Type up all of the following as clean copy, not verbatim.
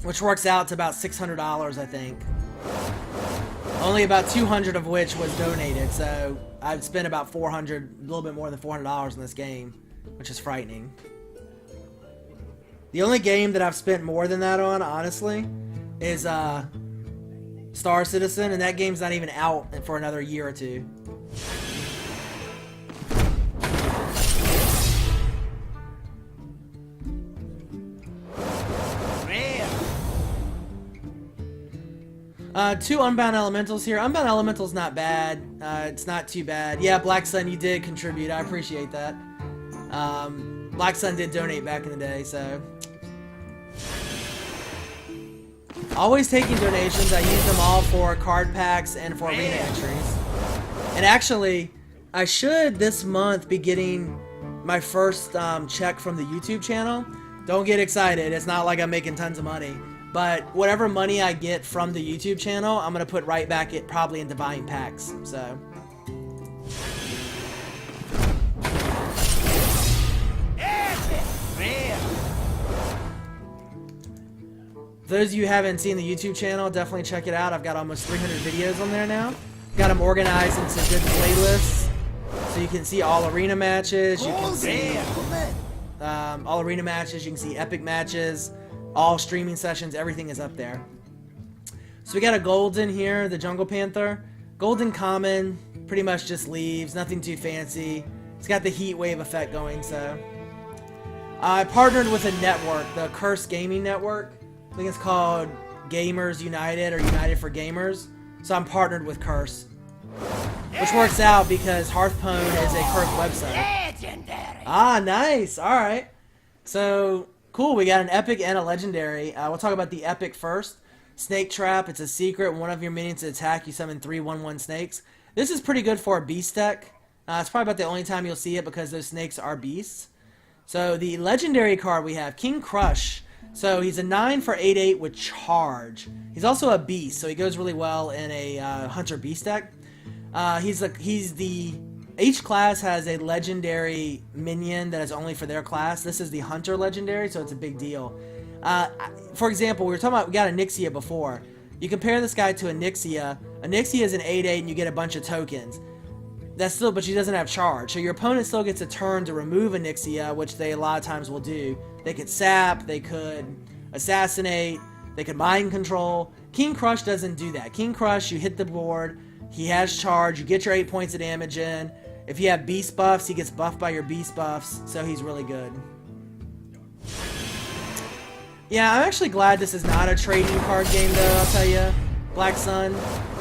which works out to about $600, I think. Only about 200 of which was donated, so I've spent about 400, a little bit more than $400 in this game, which is frightening. The only game that I've spent more than that on, honestly, is Star Citizen, and that game's not even out for another year or two. Two Unbound Elementals here. Unbound Elemental's not bad. It's not too bad. Yeah, Black Sun, you did contribute. I appreciate that. Black Sun did donate back in the day, so... Always taking donations. I use them all for card packs and for arena entries. And actually, I should this month be getting my first check from the YouTube channel. Don't get excited. It's not like I'm making tons of money. But whatever money I get from the YouTube channel, I'm going to put right back probably into buying packs. So. Those of you who haven't seen the YouTube channel, definitely check it out. I've got almost 300 videos on there now. Got them organized into good playlists. So you can see all arena matches. You can see all arena matches. You can see epic matches. All streaming sessions, everything is up there. So we got a golden here, the Jungle Panther. Golden common, pretty much just leaves, nothing too fancy. It's got the heat wave effect going, so. I partnered with a network, the Curse Gaming Network. I think it's called Gamers United or United for Gamers. So I'm partnered with Curse. Which works out because Hearthstone is a Curse website. Legendary. Ah, nice. Alright. So... Cool, we got an epic and a legendary. We'll talk about the epic first. Snake Trap, it's a secret. One of your minions to attack, you summon 3 1/1 snakes. This is pretty good for a beast deck. It's probably about the only time you'll see it because those snakes are beasts. So the legendary card we have, King Crush. So he's a 9 for 8/8 with charge. He's also a beast, so he goes really well in a hunter beast deck. Each class has a legendary minion that is only for their class. This is the Hunter legendary, so it's a big deal. For example, we got a Nixia before. You compare this guy to a Nixia. A Nixia is an 8/8 and you get a bunch of tokens. But she doesn't have charge. So your opponent still gets a turn to remove a Nixia, which they a lot of times will do. They could sap, they could assassinate, they could mind control. King Crush doesn't do that. King Crush, you hit the board, he has charge, you get your 8 points of damage in. If you have beast buffs, he gets buffed by your beast buffs, so he's really good. Yeah, I'm actually glad this is not a trading card game, though, I'll tell you, Black Sun.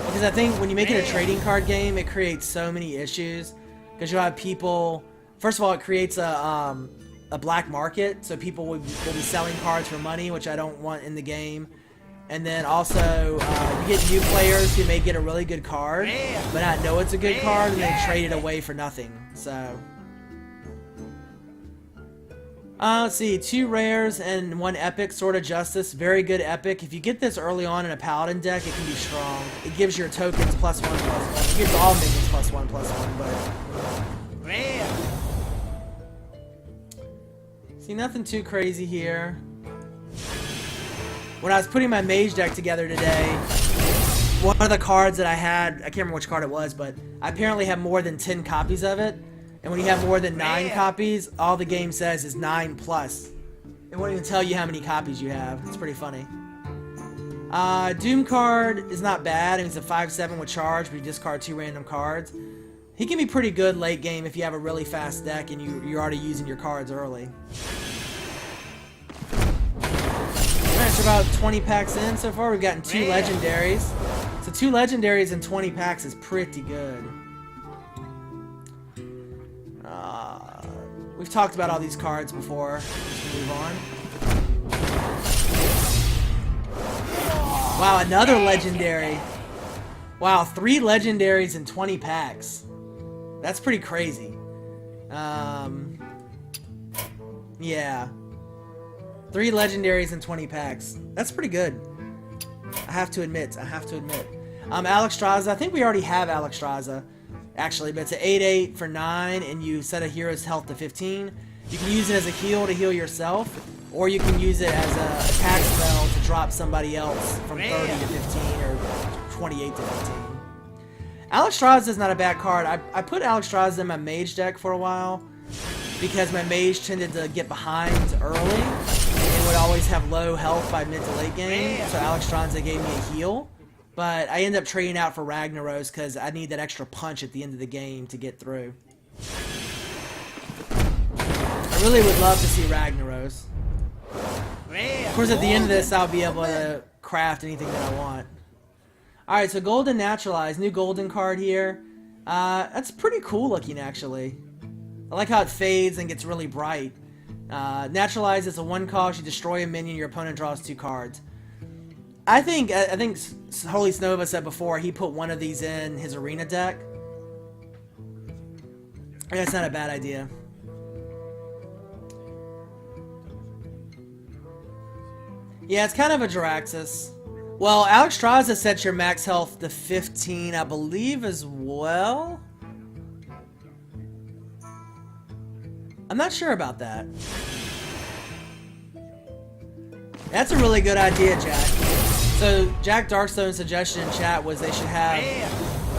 Because I think when you make it a trading card game, it creates so many issues. Because you'll have people... First of all, it creates a black market, so people will be selling cards for money, which I don't want in the game. And then also, you get new players who may get a really good card, but not know it's a good card, and they trade it away for nothing. So, let's see, 2 rares and 1 epic, Sword of Justice. Very good epic. If you get this early on in a paladin deck, it can be strong. It gives your tokens +1/+1. It gives all minions +1/+1, but... See, nothing too crazy here. When I was putting my mage deck together today, one of the cards that I had, I can't remember which card it was, but I apparently have more than 10 copies of it. And when you have more than 9 copies, all the game says is 9+. It won't even tell you how many copies you have. It's pretty funny. Doom card is not bad. I mean, it's a 5/7 with charge, but you discard 2 random cards. He can be pretty good late game if you have a really fast deck and you're already using your cards early. Alright, so about 20 packs in so far. We've gotten 2 legendaries. So 2 legendaries in 20 packs is pretty good. We've talked about all these cards before. Let's move on. Wow, another legendary. Wow, 3 legendaries in 20 packs. That's pretty crazy. Yeah. 3 legendaries in 20 packs. That's pretty good. I have to admit. Alexstrasza. I think we already have Alexstrasza, actually, but it's an 8/8 for 9, and you set a hero's health to 15. You can use it as a heal to heal yourself, or you can use it as a attack spell to drop somebody else from 30 to 15 or 28 to 15. Alexstrasza is not a bad card. I put Alexstrasza in my mage deck for a while because my mage tended to get behind early and would always have low health by mid to late game, so Alexstrasza gave me a heal. But I ended up trading out for Ragnaros because I need that extra punch at the end of the game to get through. I really would love to see Ragnaros. Of course, at the end of this, I'll be able to craft anything that I want. Alright, so Golden Naturalize, new golden card here. That's pretty cool looking, actually. I like how it fades and gets really bright. Naturalize is a 1-cost, you destroy a minion, your opponent draws 2 cards. I think Holy Snova said before he put one of these in his arena deck. That's not a bad idea. Yeah, it's kind of a Jiraxis. Well, Alexstrasza sets your max health to 15, I believe, as well. I'm not sure about that. That's a really good idea, Jack. So, Jack Darkstone's suggestion in chat was they should have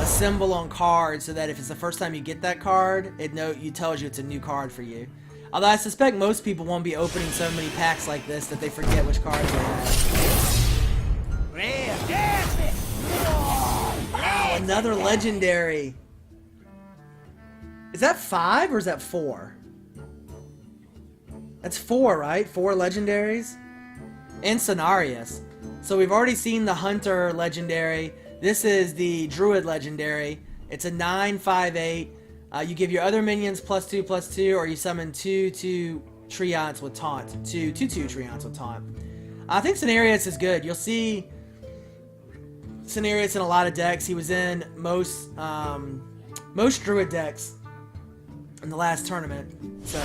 a symbol on cards so that if it's the first time you get that card, it tells you it's a new card for you. Although I suspect most people won't be opening so many packs like this that they forget which cards they have. Wow, another legendary. Is that 5 or is that 4? That's 4, right? 4 legendaries? And Cenarius. So we've already seen the Hunter legendary. This is the Druid legendary. It's a 9/5/8. You give your other minions +2/+2, or you summon 2/2 Treants with Taunt. 2/2 Treants with Taunt. I think Cenarius is good. You'll see Cenarius in a lot of decks. He was in most Druid decks in the last tournament. So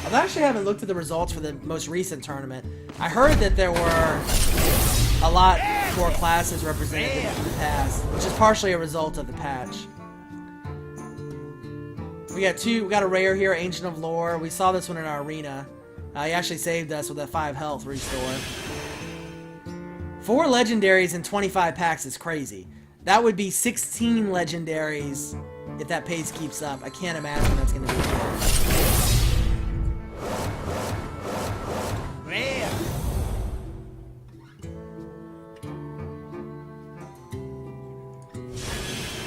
I actually haven't looked at the results for the most recent tournament. I heard that there were a lot more classes represented in the past, which is partially a result of the patch. We got a rare here, Ancient of Lore. We saw this one in our arena. He actually saved us with a 5 health restore. 4 legendaries in 25 packs is crazy. That would be 16 legendaries if that pace keeps up. I can't imagine that's going to be good.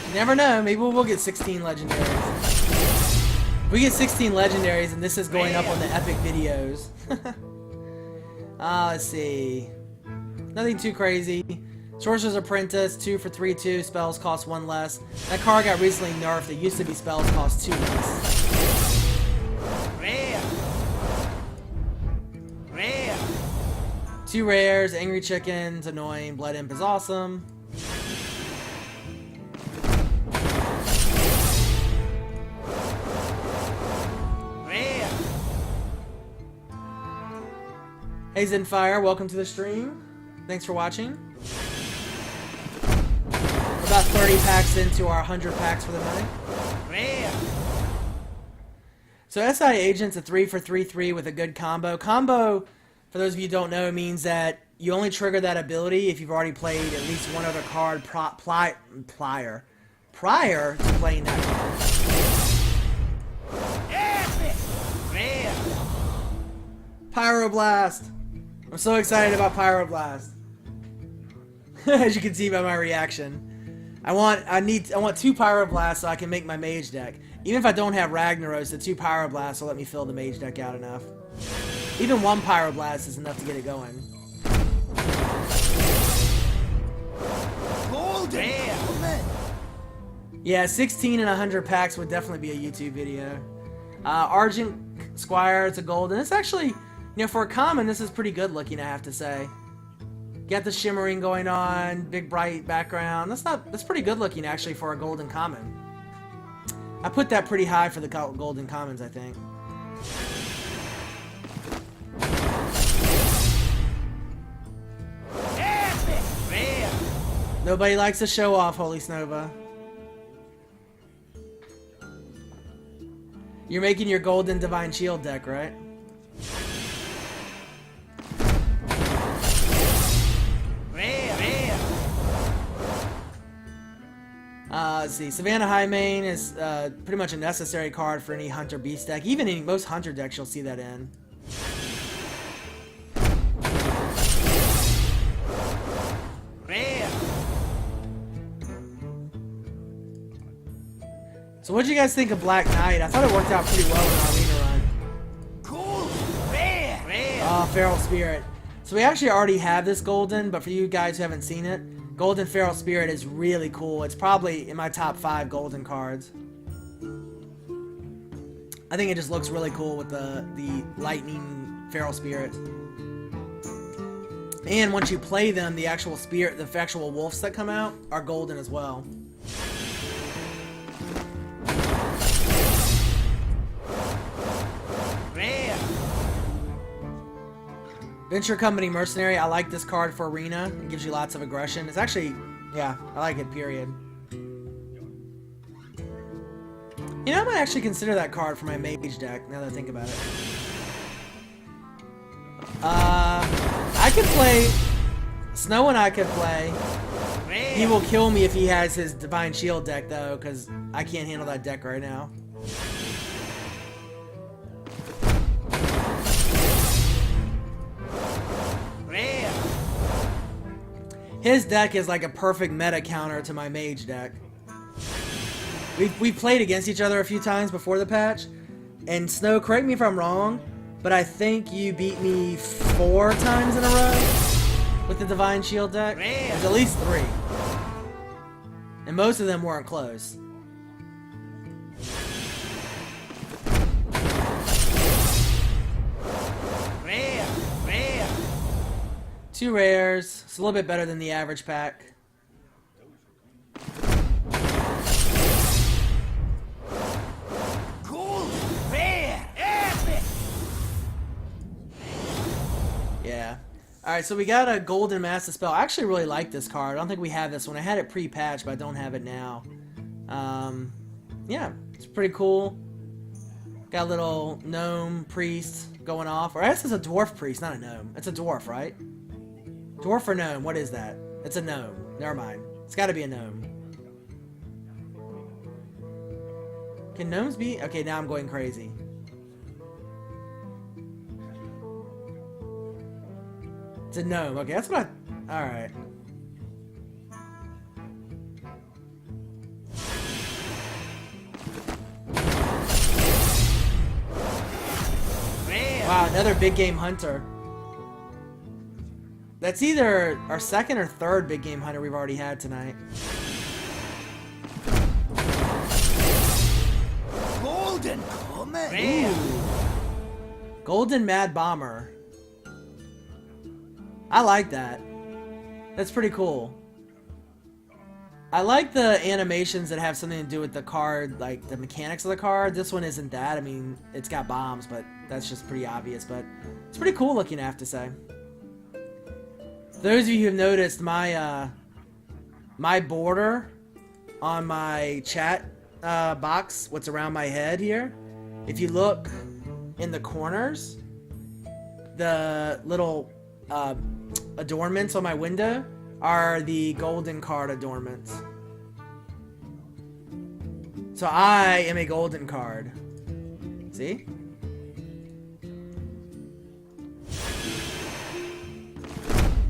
You never know. Maybe we'll get 16 legendaries. We get 16 legendaries, and this is going up on the epic videos. Let's see. Nothing too crazy. Sorcerer's Apprentice, 2 for 3/2. Spells cost 1 less. That card got recently nerfed. It used to be spells cost 2 less. Rare. 2 rares. Angry Chickens, annoying. Blood Imp is awesome. Hey Zenfire, welcome to the stream. Thanks for watching. We're about 30 packs into our 100 packs for the night. So SI Agent's a 3 for 3/3 with a good combo. Combo, for those of you who don't know, means that you only trigger that ability if you've already played at least one other card prior to playing that card. Pyroblast! I'm so excited about Pyroblast. As you can see by my reaction. I want 2 Pyroblasts so I can make my mage deck. Even if I don't have Ragnaros, the 2 Pyroblasts will let me fill the mage deck out enough. Even 1 Pyroblast is enough to get it going. Yeah, 16 and 100 packs would definitely be a YouTube video. Argent Squire, it's a golden. It's actually, you know, for a common, this is pretty good looking, I have to say. Got the shimmering going on, big bright background. That's pretty good looking actually for a golden common. I put that pretty high for the golden commons, I think. Nobody likes to show off, Holy Snova. You're making your golden divine shield deck, right? let's see. Savannah Highmane is pretty much a necessary card for any Hunter Beast deck. Even in most Hunter decks, you'll see that in. So what did you guys think of Black Knight? I thought it worked out pretty well in our arena run. Cool. Rare. Oh, Feral Spirit. So we actually already have this golden, but for you guys who haven't seen it, Golden Feral Spirit is really cool. It's probably in my top 5 golden cards. I think it just looks really cool with the lightning Feral Spirit. And once you play them, the actual spirit, the actual wolves that come out are golden as well. Venture Company Mercenary, I like this card for Arena. It gives you lots of aggression. It's actually, yeah, I like it, period. You know, I might actually consider that card for my Mage deck, now that I think about it. I could play... Snow and I could play. He will kill me if he has his Divine Shield deck, though, because I can't handle that deck right now. His deck is like a perfect meta counter to my Mage deck. We've played against each other a few times before the patch, and Snow, correct me if I'm wrong, but I think you beat me 4 times in a row with the Divine Shield deck. There's at least 3. And most of them weren't close. Rare. 2 rares. It's a little bit better than the average pack. Cool. Rare. Epic. Yeah. Alright, so we got a Golden Master Spell. I actually really like this card. I don't think we have this one. I had it pre-patched, but I don't have it now. Yeah, it's pretty cool. Got a little gnome priest going off. Or I guess it's a dwarf priest, not a gnome. It's a dwarf, right? Dwarf or gnome? What is that? It's a gnome. Never mind. It's got to be a gnome. Can gnomes be? Okay, now I'm going crazy. It's a gnome. Okay, that's what I... Alright. Wow, another big game hunter. That's either our second or third big game hunter we've already had tonight. Golden Comet. Ooh. Golden Mad Bomber. I like that. That's pretty cool. I like the animations that have something to do with the card, like the mechanics of the card. This one isn't that. I mean, it's got bombs, but that's just pretty obvious. But it's pretty cool looking, I have to say. Those of you who have noticed, my my border on my chat box, what's around my head here, if you look in the corners, the little adornments on my window are the golden card adornments. So I am a golden card. See?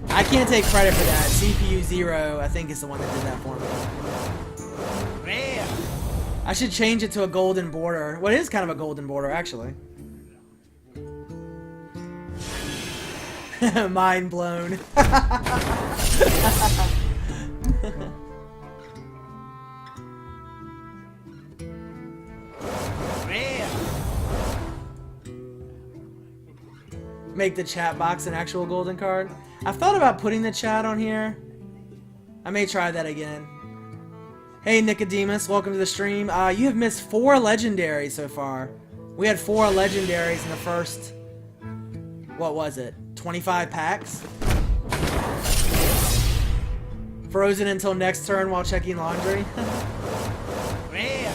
I can't take credit for that. CPU 0, I think, is the one that did that for me. Rare. I should change it to a golden border. Well, it is kind of a golden border, actually. Mind blown. Rare. Make the chat box an actual golden card. I've thought about putting the chat on here. I may try that again. Hey Nicodemus, welcome to the stream. You have missed 4 legendaries so far. We had 4 legendaries in the first, what was it, 25 packs? Frozen until next turn while checking laundry. Rare.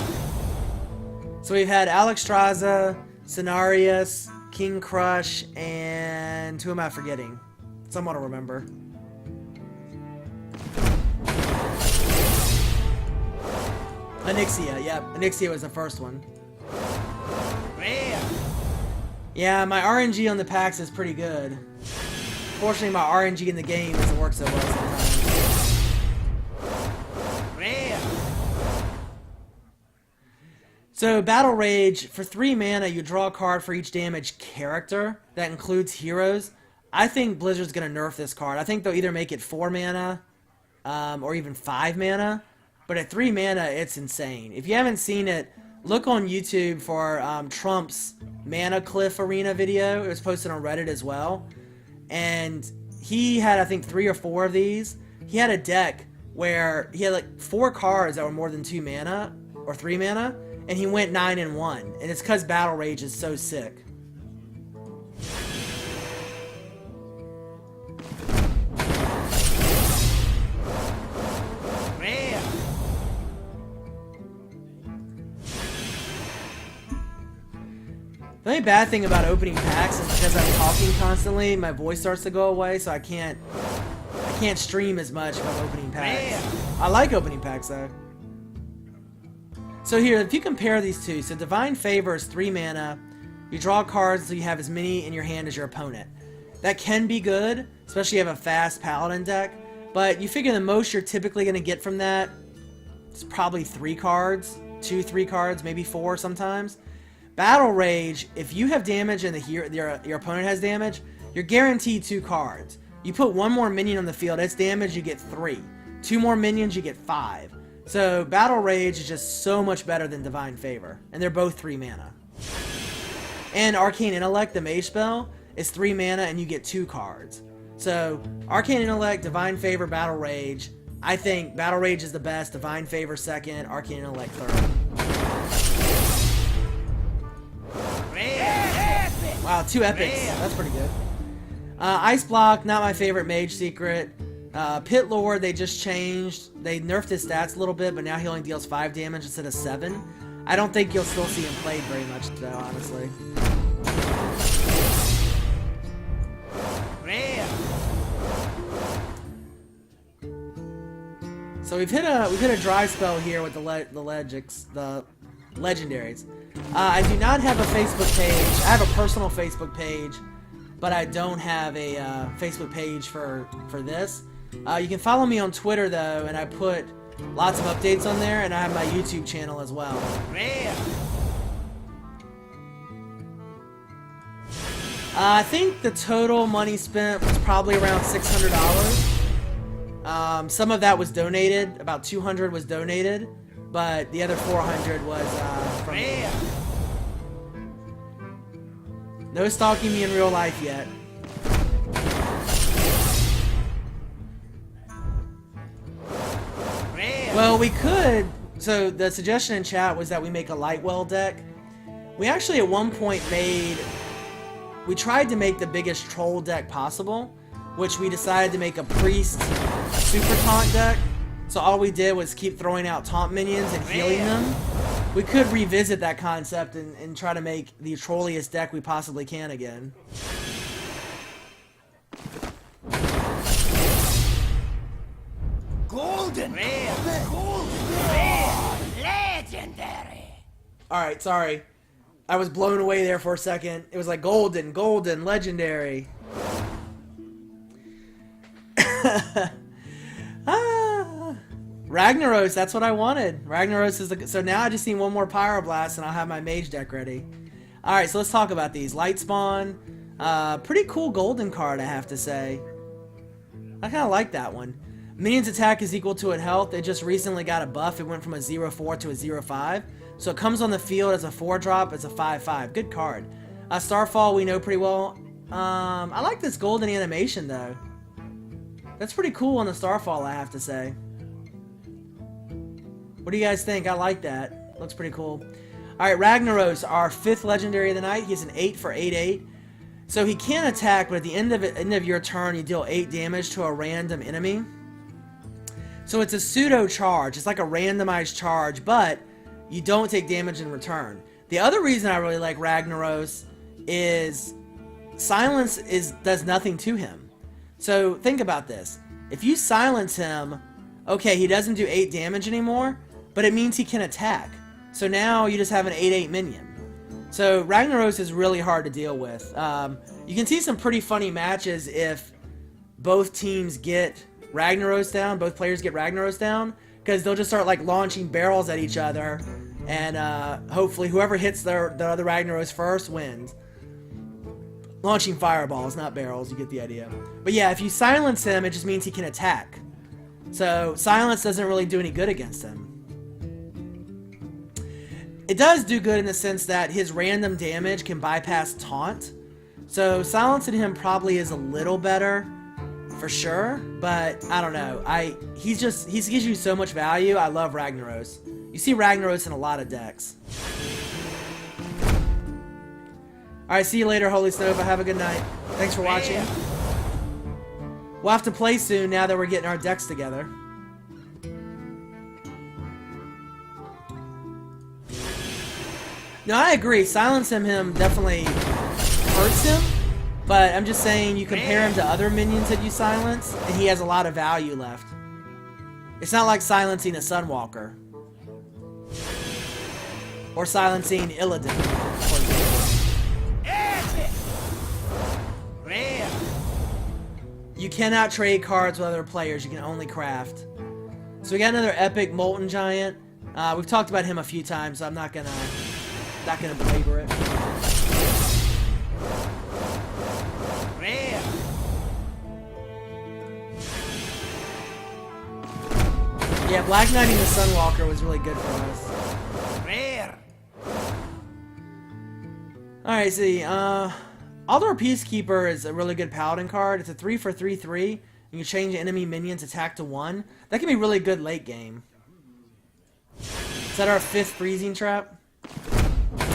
So we've had Alexstrasza, Cenarius, King Crush, and who am I forgetting? Someone will remember. Onyxia, yep. Onyxia was the first one. Rare. Yeah, my RNG on the packs is pretty good. Fortunately, my RNG in the game doesn't work so well sometimes. Rare. So, Battle Rage, for 3 mana, you draw a card for each damaged character. That includes heroes. I think Blizzard's going to nerf this card. I think they'll either make it 4 mana, or even 5 mana. But at 3 mana, it's insane. If you haven't seen it, look on YouTube for Trump's Mana Cliff Arena video. It was posted on Reddit as well. And he had, I think, 3 or 4 of these. He had a deck where he had like 4 cards that were more than 2 mana, or 3 mana. And he went 9-1, and it's because Battle Rage is so sick. Rare. The only bad thing about opening packs is because I'm talking constantly, my voice starts to go away, so I can't stream as much if I'm opening packs. I like opening packs though. So here, if you compare these two, so Divine Favor is 3 mana, you draw cards so you have as many in your hand as your opponent. That can be good, especially if you have a fast Paladin deck, but you figure the most you're typically going to get from that is probably 3 cards, 2-3 cards, maybe 4 sometimes. Battle Rage, if you have damage and your opponent has damage, you're guaranteed 2 cards. You put 1 more minion on the field, it's damage, you get 3. 2 more minions, you get 5. So, Battle Rage is just so much better than Divine Favor. And they're both 3 mana. And Arcane Intellect, the mage spell, is 3 mana and you get 2 cards. So, Arcane Intellect, Divine Favor, Battle Rage. I think Battle Rage is the best, Divine Favor second, Arcane Intellect third. Wow, 2 epics. That's pretty good. Ice Block, not my favorite mage secret. Pit Lord, they just changed. They nerfed his stats a little bit, but now he only deals 5 damage instead of 7. I don't think you'll still see him played very much, though, honestly. Rare. So we've hit a dry spell here with the legendaries. I do not have a Facebook page. I have a personal Facebook page, but I don't have a Facebook page for this. You can follow me on Twitter though, and I put lots of updates on there, and I have my YouTube channel as well. Rare. I think the total money spent was probably around $600. Some of that was donated. About 200 was donated, but the other 400 was from me. No stalking me in real life yet. Well, we could. So the suggestion in chat was that we make a Lightwell deck. We actually at one point we tried to make the biggest troll deck possible, which we decided to make a priest super taunt deck. So all we did was keep throwing out taunt minions and healing them. We could revisit that concept and try to make the trolliest deck we possibly can again. Golden. Rare. Golden. Rare. Legendary. Alright, sorry. I was blown away there for a second. It was like golden, legendary. Ragnaros, that's what I wanted. Ragnaros is the... So now I just need one more Pyroblast and I'll have my mage deck ready. Alright, so let's talk about these. Lightspawn. Pretty cool golden card, I have to say. I kind of like that one. Minions attack is equal to its health. They just recently got a buff. It went from a 0-4 to a 0-5. So it comes on the field as a 4-drop. It's a 5-5. Good card. Starfall we know pretty well. I like this golden animation though. That's pretty cool on the Starfall, I have to say. What do you guys think? I like that. Looks pretty cool. Alright, Ragnaros, our 5th legendary of the night. He's an 8 for 8/8. So he can attack, but at the end of your turn, you deal 8 damage to a random enemy. So it's a pseudo charge. It's like a randomized charge, but you don't take damage in return. The other reason I really like Ragnaros is silence does nothing to him. So think about this. If you silence him, okay, he doesn't do 8 damage anymore, but it means he can attack. So now you just have an 8/8 minion. So Ragnaros is really hard to deal with. You can see some pretty funny matches if both teams get Ragnaros down, both players get Ragnaros down, because they'll just start like launching barrels at each other, and hopefully whoever hits the other Ragnaros first wins. Launching fireballs, not barrels, you get the idea. But yeah, if you silence him, it just means he can attack. So silence doesn't really do any good against him. It does do good in the sense that his random damage can bypass taunt. So silencing him probably is a little better, for sure. But I don't know. He gives you so much value. I love Ragnaros. You see Ragnaros in a lot of decks. Alright, see you later, Holy Snova. Have a good night. Thanks for watching. We'll have to play soon now that we're getting our decks together. No, I agree. Silencing him definitely hurts him, but I'm just saying you compare him to other minions that you silence, and he has a lot of value left. It's not like silencing a Sunwalker. Or silencing Illidan, for example. You cannot trade cards with other players, you can only craft. So we got another epic Molten Giant. We've talked about him a few times, so I'm not gonna belabor it. Yeah, Black Knighting the Sunwalker was really good for us. Alright, see, Aldor Peacekeeper is a really good Paladin card. It's a 3 for 3/3. You can change enemy minions attack to 1. That can be really good late game. Is that our 5th freezing trap?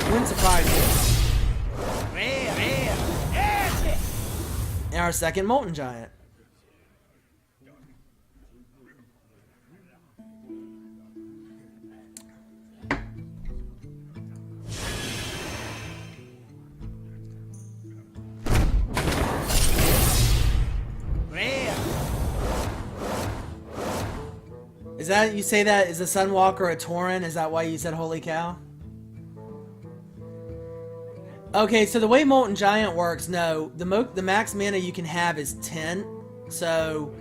Wouldn't surprise me. And our 2nd Molten Giant. Is that, you say that, is a Sunwalker a Tauren? Is that why you said holy cow? Okay, so the way Molten Giant works, no, the max mana you can have is 10. So,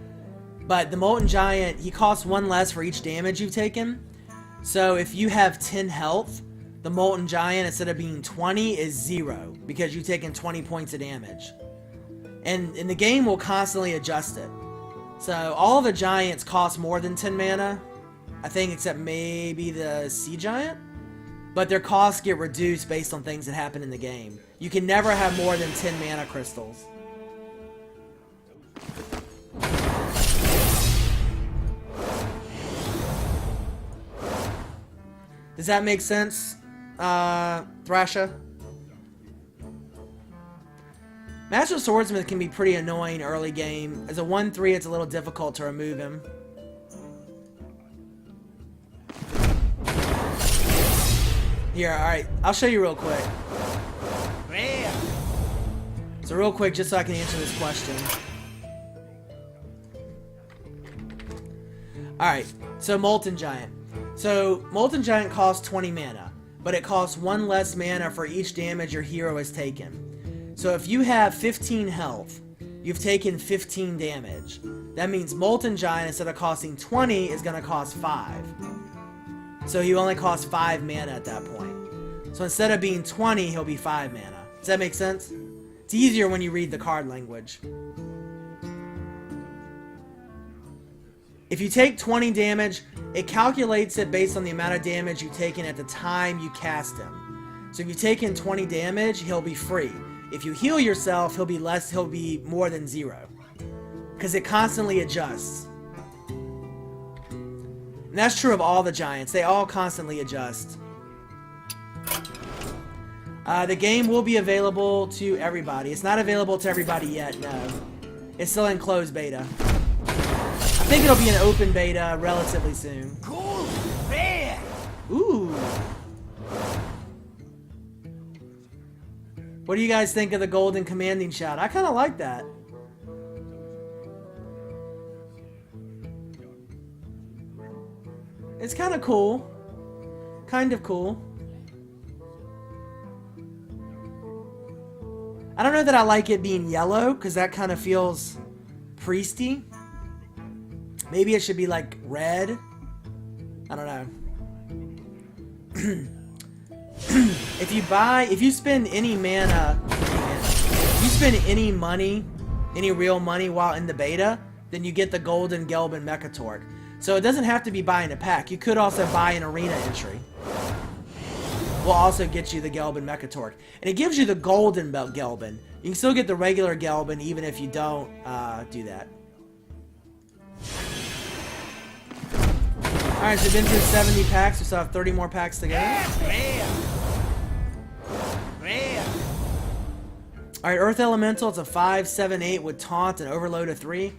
but the Molten Giant, he costs 1 less for each damage you've taken. So if you have 10 health, the Molten Giant, instead of being 20, is 0, because you've taken 20 points of damage. And the game will constantly adjust it. So all the giants cost more than 10 mana, I think, except maybe the Sea Giant. But their costs get reduced based on things that happen in the game. You can never have more than 10 mana crystals. Does that make sense, Thrasha? Master Swordsmith can be pretty annoying early game. As a 1/3, it's a little difficult to remove him. Here, alright, I'll show you real quick. So real quick, just so I can answer this question. Alright, so Molten Giant. So, Molten Giant costs 20 mana, but it costs 1 less mana for each damage your hero has taken. So if you have 15 health, you've taken 15 damage. That means Molten Giant, instead of costing 20, is going to cost 5. So he only costs 5 mana at that point. So instead of being 20, he'll be 5 mana. Does that make sense? It's easier when you read the card language. If you take 20 damage, it calculates it based on the amount of damage you've taken at the time you cast him. So if you've taken 20 damage, he'll be free. If you heal yourself, he'll be more than 0. Because it constantly adjusts. And that's true of all the giants. They all constantly adjust. The game will be available to everybody. It's not available to everybody yet, no. It's still in closed beta. I think it'll be an open beta relatively soon. Cool. Rare. Ooh. What do you guys think of the golden commanding shout? I kind of like that. It's kind of cool. Kind of cool. I don't know that I like it being yellow, because that kind of feels priesty. Maybe it should be like red. I don't know. If you spend any mana, if you spend any money, any real money while in the beta, then you get the golden Gelbin Mechatork. So it doesn't have to be buying a pack. You could also buy an arena entry. Will also get you the Gelbin Mechatork. And it gives you the golden Gelbin. You can still get the regular Gelbin even if you don't do that. Alright, so we've been through 70 packs. We still have 30 more packs to go. Alright, Earth Elemental. It's a 5/7/8 with Taunt and Overload of 3.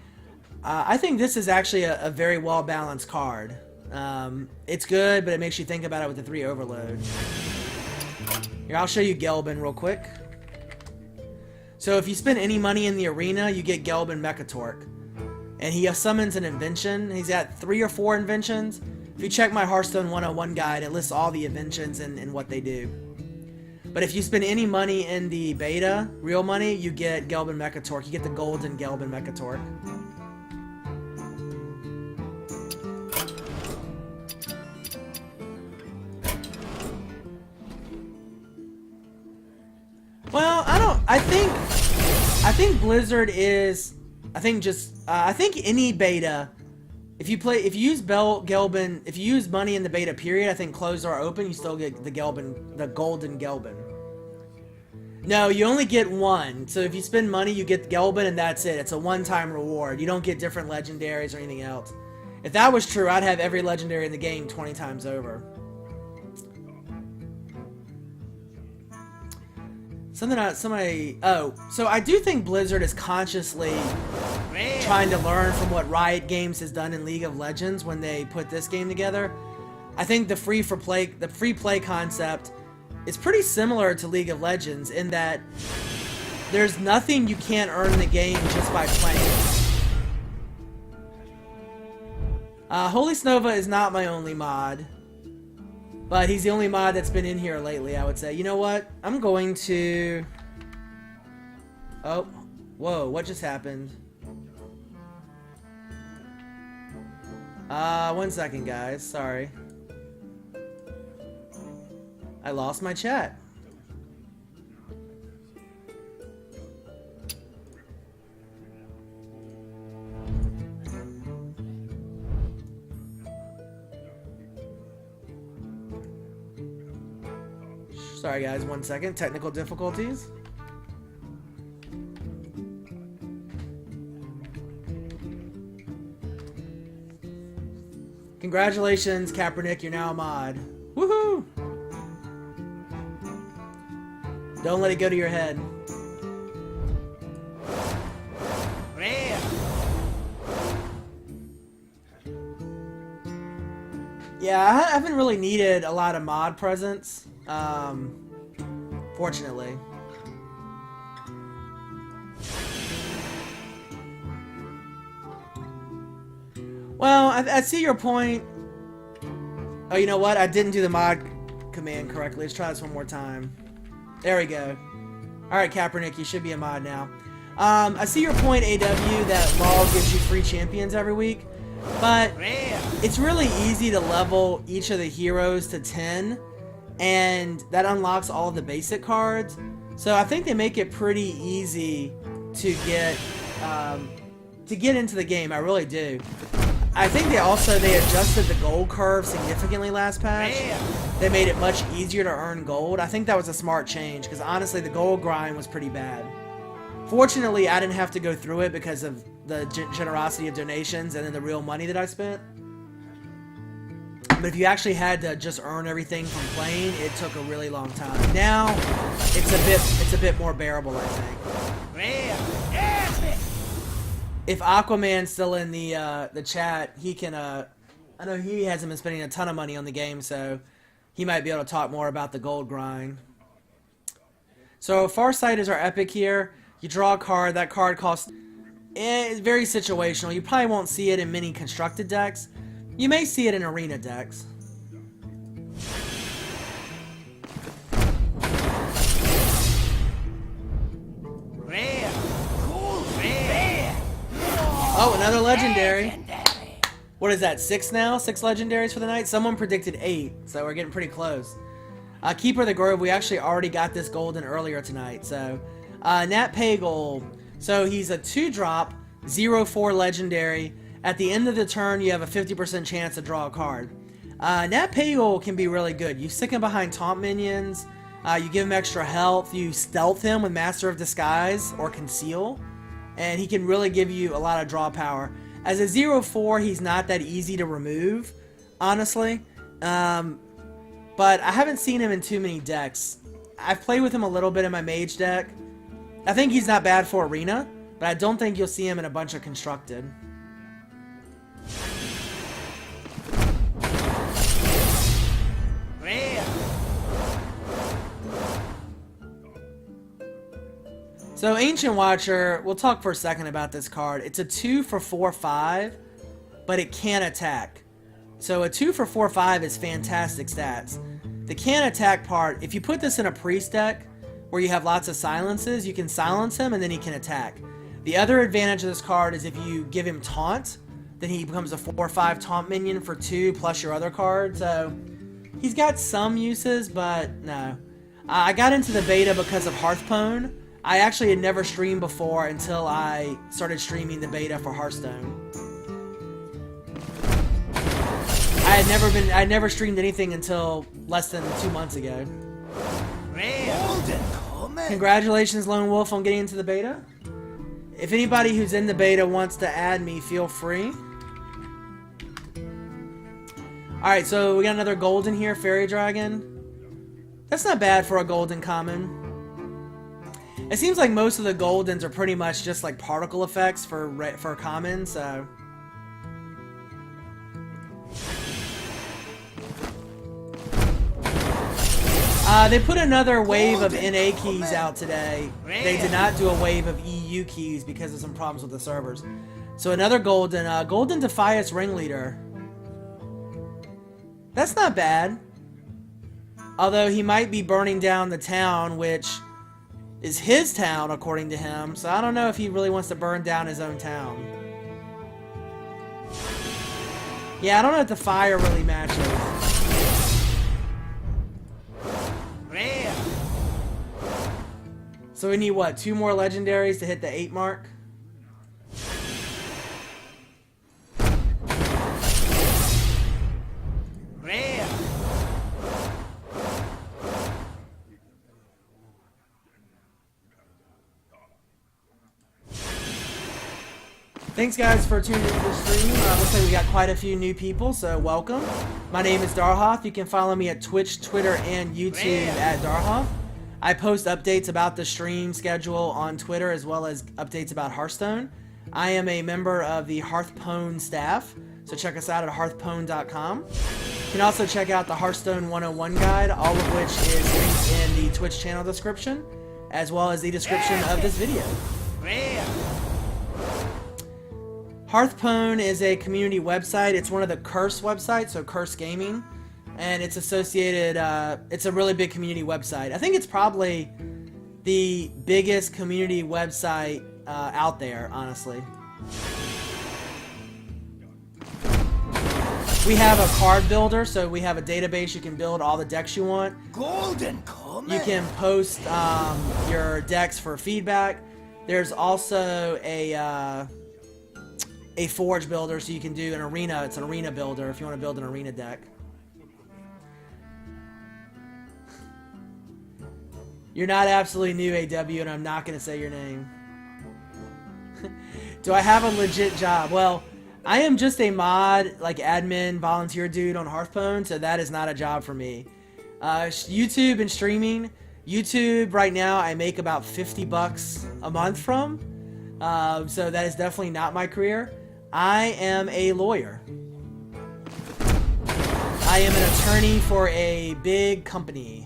I think this is actually a very well-balanced card. It's good, but it makes you think about it with the 3 Overload. Here, I'll show you Gelbin real quick. So if you spend any money in the arena, you get Gelbin Mechatork. And he summons an invention. He's got 3 or 4 inventions. If you check my Hearthstone 101 guide, it lists all the inventions and what they do. But if you spend any money in the beta, real money, you get Gelbin Mechatork. You get the golden Gelbin Mechatork. Well, I think Blizzard is, I think any beta, if you use Gelbin, if you use money in the beta period, I think closed or open, you still get the golden Gelbin. No, you only get one. So if you spend money, you get Gelbin and that's it. It's a one-time reward. You don't get different legendaries or anything else. If that was true, I'd have every legendary in the game 20 times over. So I do think Blizzard is consciously trying to learn from what Riot Games has done in League of Legends when they put this game together. I think the free play concept is pretty similar to League of Legends in that there's nothing you can't earn in the game just by playing. Holy Snova is not my only mod. But he's the only mod that's been in here lately, I would say. You know what? I'm going to... Oh. Whoa, what just happened? 1 second, guys. Sorry. I lost my chat. Sorry guys, 1 second. Technical difficulties. Congratulations, Kaepernick, you're now a mod. Woohoo! Don't let it go to your head. Yeah, I haven't really needed a lot of mod presence. Fortunately. Well, I see your point. Oh, you know what? I didn't do the mod command correctly. Let's try this one more time. There we go. Alright, Kaepernick, you should be a mod now. I see your point, AW, that LoL gives you free champions every week. But it's really easy to level each of the heroes to 10. And that unlocks all of the basic cards. So I think they make it pretty easy to get into the game. I really do. I think they adjusted the gold curve significantly last patch. They made it much easier to earn gold. I think that was a smart change because honestly the gold grind was pretty bad. Fortunately, I didn't have to go through it because of the generosity of donations and then the real money that I spent. But if you actually had to just earn everything from playing, it took a really long time. Now, it's a bit more bearable, I think. If Aquaman's still in the chat, he can. I know he hasn't been spending a ton of money on the game, so he might be able to talk more about the gold grind. So Farsight is our epic here. You draw a card. That card costs. It's very situational. You probably won't see it in many constructed decks. You may see it in arena decks. Rare. Cool. Rare. Oh, another legendary. Legendary. What is that, 6 now? 6 legendaries for the night? Someone predicted 8, so we're getting pretty close. Keeper of the Grove, we actually already got this golden earlier tonight. So, Nat Pagal. So he's a 2-drop, 0/4 legendary. At the end of the turn, you have a 50% chance to draw a card. Nat Pagal can be really good. You stick him behind taunt minions, you give him extra health, you stealth him with Master of Disguise or Conceal, and he can really give you a lot of draw power. As a 0/4, he's not that easy to remove, honestly. But I haven't seen him in too many decks. I've played with him a little bit in my Mage deck. I think he's not bad for Arena, but I don't think you'll see him in a bunch of Constructed. Rare. So Ancient Watcher, we'll talk for a second about this card. It's a 2 for 4/5, but it can attack. So a 2 for 4/5 is fantastic stats. The can attack part, if you put this in a priest deck where you have lots of silences, you can silence him and then he can attack. The other advantage of this card is if you give him taunt, then he becomes a 4/5 taunt minion for 2 plus your other card. So he's got some uses, but no. I got into the beta because of Hearthstone. I actually had never streamed before until I started streaming the beta for Hearthstone. I'd never streamed anything until less than 2 months ago. Congratulations, Lone Wolf, on getting into the beta. If anybody who's in the beta wants to add me, feel free. Alright, so we got another golden here, Fairy Dragon. That's not bad for a golden common. It seems like most of the goldens are pretty much just like particle effects for common, so... They put another wave of NA keys out today. They did not do a wave of EU keys because of some problems with the servers. So another golden, Golden Defiance Ringleader. That's not bad. Although he might be burning down the town, which is his town according to him. So I don't know if he really wants to burn down his own town. Yeah, I don't know if the fire really matches. So we need, what, 2 more legendaries to hit the 8 mark? Rare. Thanks guys for tuning into the stream. Looks like we got quite a few new people, so welcome. My name is Darhoth. You can follow me at Twitch, Twitter, and YouTube at Darhoth. I post updates about the stream schedule on Twitter as well as updates about Hearthstone. I am a member of the Hearthstone staff, so check us out at hearthstone.com. You can also check out the Hearthstone 101 guide, all of which is linked in the Twitch channel description, as well as the description of this video. Hearthstone is a community website. It's one of the Curse websites, so Curse Gaming. And it's associated, it's a really big community website. I think it's probably the biggest community website out there, honestly. We have a card builder, so we have a database you can build all the decks you want. Golden comment. You can post your decks for feedback. There's also a forge builder, so you can do an arena. It's an arena builder if you want to build an arena deck. You're not absolutely new, AW, and I'm not going to say your name. Do I have a legit job? Well, I am just a mod, like admin, volunteer dude on Hearthstone, so that is not a job for me. YouTube and streaming. YouTube, right now, I make about 50 bucks a month from. So that is definitely not my career. I am a lawyer. I am an attorney for a big company.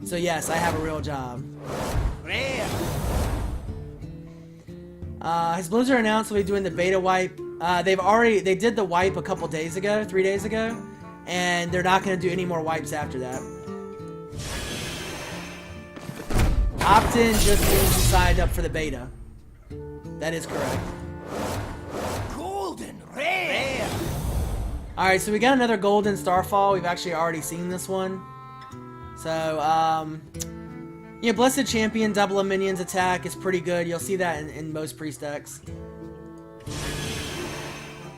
So yes, I have a real job. Has Blizzard announced they'll be doing the beta wipe They did the wipe a couple days ago, 3 days ago, and they're not going to do any more wipes after that. Opt-in just means you signed up for the beta. That is correct. Golden rare. Alright, so we got another Golden Starfall. We've actually already seen this one. So, yeah, Blessed Champion, double a minion's attack is pretty good. You'll see that in most priest decks.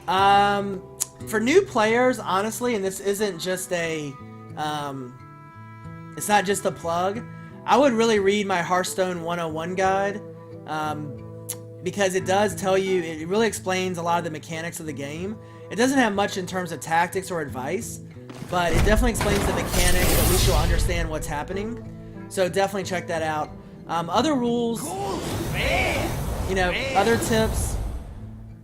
For new players, honestly, and this isn't just a, it's not just a plug, I would really read my Hearthstone 101 guide, because it does tell you, it really explains a lot of the mechanics of the game. It doesn't have much in terms of tactics or advice, but it definitely explains the mechanics, so at least you'll understand what's happening. So definitely check that out. Other rules, you know, other tips,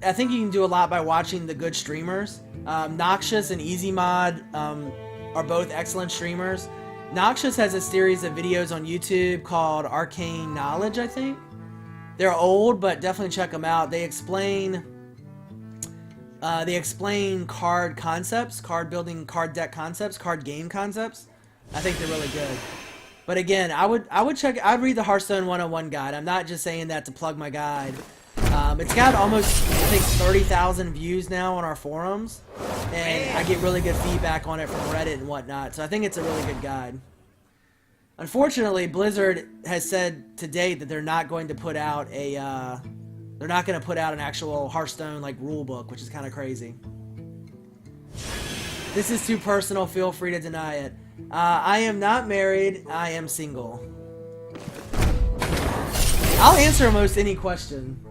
I think you can do a lot by watching the good streamers. Noxious and Easy Mod are both excellent streamers. Noxious has a series of videos on YouTube called Arcane Knowledge, I think. They're old, but definitely check them out. They explain card concepts, card building, card deck concepts, card game concepts. I think they're really good. But again, I'd read the Hearthstone 101 guide. I'm not just saying that to plug my guide. It's got almost, I think, 30,000 views now on our forums, and I get really good feedback on it from Reddit and whatnot, so I think it's a really good guide. Unfortunately, Blizzard has said to date that they're not going to put out an actual Hearthstone like rule book, which is kind of crazy. This is too personal, feel free to deny it. I am not married, I am single. I'll answer almost any question.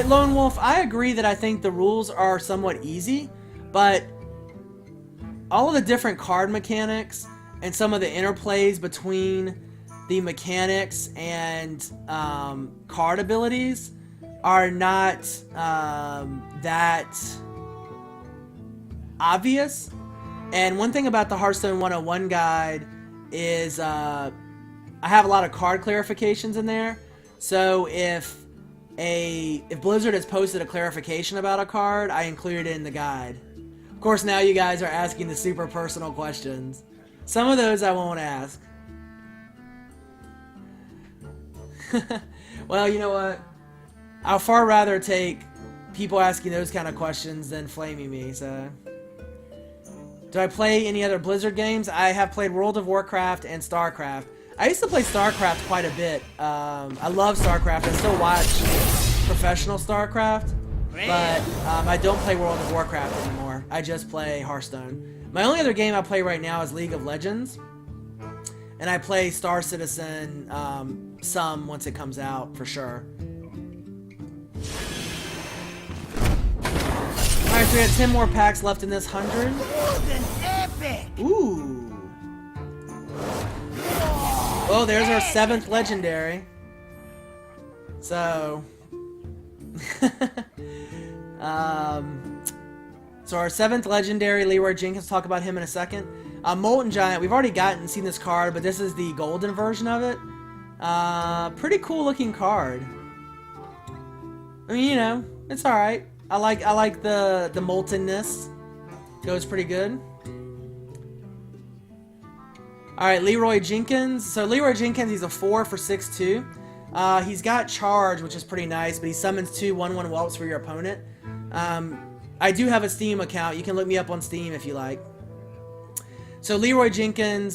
Lone Wolf, I agree that I think the rules are somewhat easy, but all of the different card mechanics and some of the interplays between the mechanics and card abilities are not that obvious. And one thing about the Hearthstone 101 guide is I have a lot of card clarifications in there. So if Blizzard has posted a clarification about a card, I include it in the guide. Of course, now you guys are asking the super personal questions. Some of those I won't ask. Well, you know what? I'll far rather take people asking those kind of questions than flaming me, so... Do I play any other Blizzard games? I have played World of Warcraft and StarCraft. I used to play StarCraft quite a bit. I love StarCraft. I still watch professional StarCraft, but I don't play World of Warcraft anymore. I just play Hearthstone. My only other game I play right now is League of Legends, and I play Star Citizen some once it comes out, for sure. Alright, so we got 10 more packs left in this 100. Ooh. Oh, there's our 7th legendary. So... so our 7th legendary, Leroy Jenkins, talk about him in a second. Molten Giant, we've already seen this card, but this is the golden version of it. Pretty cool looking card. I mean, you know, it's alright. I like the moltenness. Goes pretty good. Alright, Leroy Jenkins. So Leroy Jenkins, he's a 4 for 6/2. He's got charge, which is pretty nice, but he summons 2 1/1 whelps for your opponent. I do have a Steam account. You can look me up on Steam if you like. So Leroy Jenkins,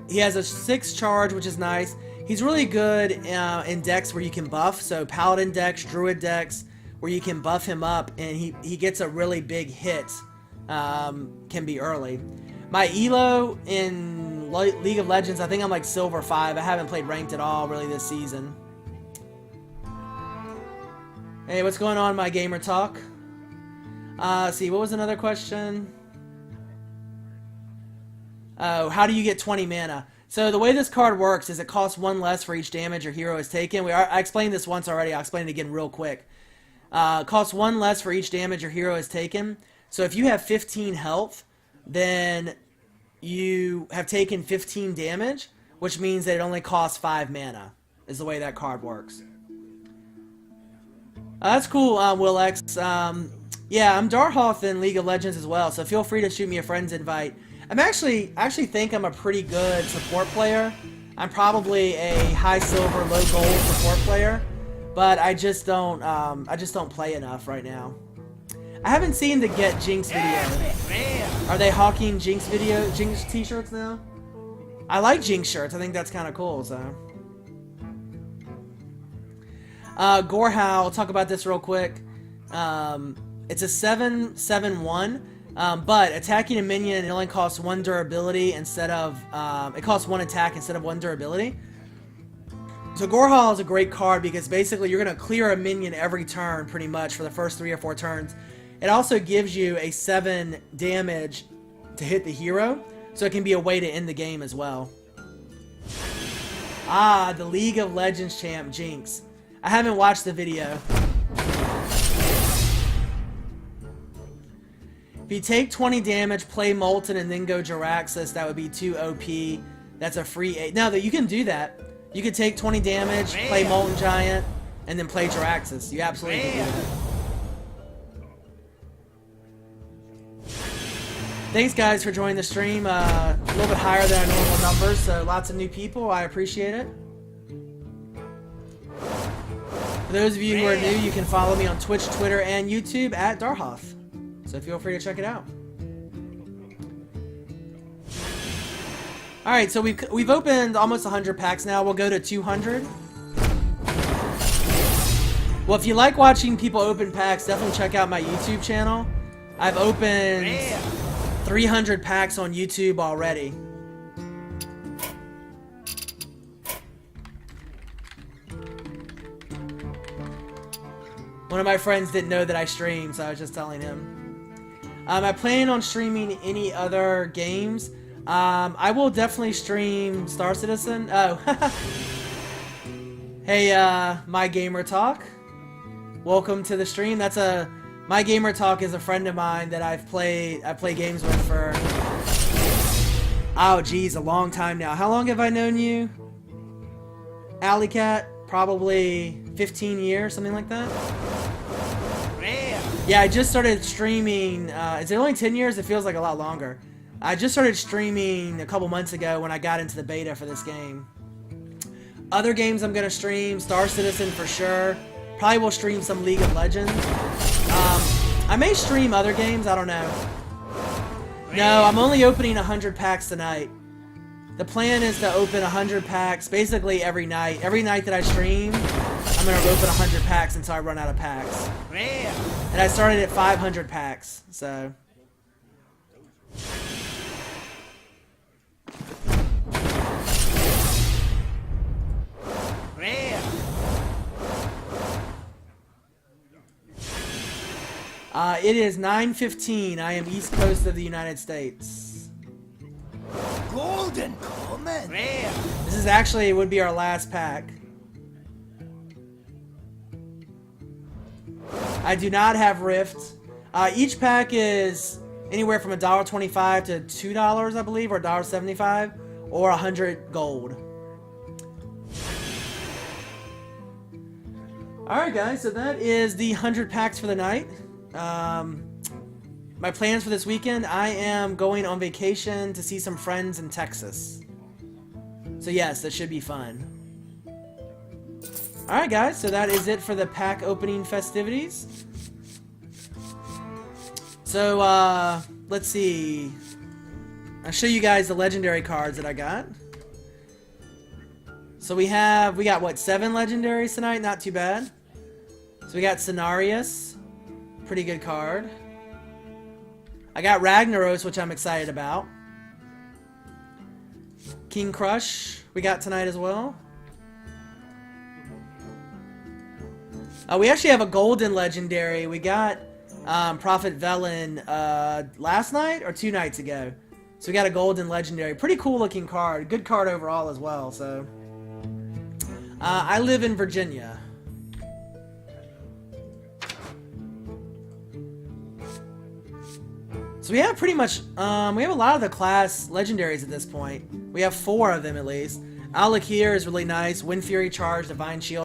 he has a 6 charge, which is nice. He's really good in decks where you can buff. So Paladin decks, Druid decks, where you can buff him up, and he gets a really big hit. Can be early. My elo in League of Legends, I think I'm like Silver 5. I haven't played Ranked at all really this season. Hey, what's going on, my gamer talk? See, what was another question? Oh, how do you get 20 mana? So the way this card works is it costs 1 less for each damage your hero has taken. I explained this once already. I'll explain it again real quick. Costs 1 less for each damage your hero has taken. So if you have 15 health, then you have taken 15 damage, which means that it only costs 5 mana, is the way that card works. That's cool, Will X. Yeah, I'm Darhoth in League of Legends as well, so feel free to shoot me a friend's invite. I actually think I'm a pretty good support player. I'm probably a high silver, low gold support player, but I just don't play enough right now. I haven't seen the Get Jinx video. Are they hawking Jinx t-shirts now? I like Jinx shirts. I think that's kind of cool, so. Gorehow, I'll talk about this real quick. It's a 7/7/1, but attacking a minion, it only costs 1 durability instead of, it costs 1 attack instead of 1 durability. So Gorehow is a great card because basically you're going to clear a minion every turn pretty much for the first 3 or 4 turns. It also gives you a 7 damage to hit the hero, so it can be a way to end the game as well. Ah, the League of Legends champ, Jinx. I haven't watched the video. If you take 20 damage, play Molten, and then go Jiraxxus, that would be 2 OP. That's a free 8. No, you can do that. You could take 20 damage, play Molten Giant, and then play Jiraxxus. You absolutely can do that. Thanks, guys, for joining the stream. A little bit higher than our normal numbers, so lots of new people. I appreciate it. For those of you who are new, you can follow me on Twitch, Twitter, and YouTube at Darhoth. So feel free to check it out. Alright, so we've opened almost 100 packs now. We'll go to 200. Well, if you like watching people open packs, definitely check out my YouTube channel. I've opened 300 packs on YouTube already. One of my friends didn't know that I stream, so I was just telling him. I plan on streaming any other games. I will definitely stream Star Citizen. Oh. Hey, My Gamer Talk. Welcome to the stream. My Gamer Talk is a friend of mine that I play games with for, oh geez, a long time now. How long have I known you? Alley Cat? Probably 15 years, something like that. Yeah, I just started streaming, is it only 10 years? It feels like a lot longer. I just started streaming a couple months ago when I got into the beta for this game. Other games I'm going to stream, Star Citizen for sure. Probably will stream some League of Legends. I may stream other games, I don't know. No, I'm only opening 100 packs tonight. The plan is to open 100 packs basically every night. Every night that I stream, I'm going to open 100 packs until I run out of packs. And I started at 500 packs, so... It is 9:15. I am East Coast of the United States. Golden Comet. This is actually, it would be our last pack. I do not have Rift. Each pack is anywhere from $1.25 to $2, I believe, or $1.75, or 100 gold. Alright guys, so that is the 100 packs for the night. My plans for this weekend, I am going on vacation to see some friends in Texas. So yes, that should be fun. Alright guys, so that is it for the pack opening festivities. So, let's see. I'll show you guys the legendary cards that I got. So we got what, 7 legendaries tonight? Not too bad. So we got Cenarius. Pretty good card. I got Ragnaros, which I'm excited about. King Crush we got tonight as well. We actually have a golden legendary. We got Prophet Velen last night or 2 nights ago. So we got a golden legendary. Pretty cool looking card. Good card overall as well. So I live in Virginia. So we have pretty much, we have a lot of the class legendaries at this point. We have 4 of them at least. Alakir is really nice. Wind Fury Charge, Divine Shield.